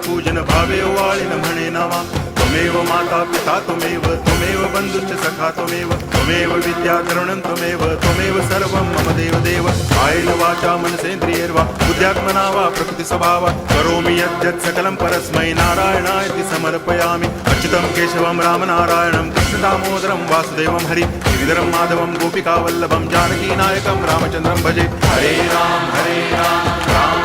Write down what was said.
पूजन भावे वाळिन म्हणे नावा त्वमेव माता पिता त्वमेव त्वमेव बंधुश्च सखा त्वमेव त्वमेव विद्या द्रविणं त्वमेव सर्वं मम देव कायेन वाचा मनसेन्द्रियैर्वा बुद्ध्यात्मना वा प्रकृतिस्वभावात् करोमि यद्यत् सकलं परस्मै नारायणायति समर्पयामि अच्युतं केशवं रामनारायणं कृष्णदामोदरं वासुदेवं हरि गिरिधरं माधवं गोपिकावल्लभं जानकीनायकं रामचन्द्रं भजे हरे राम राम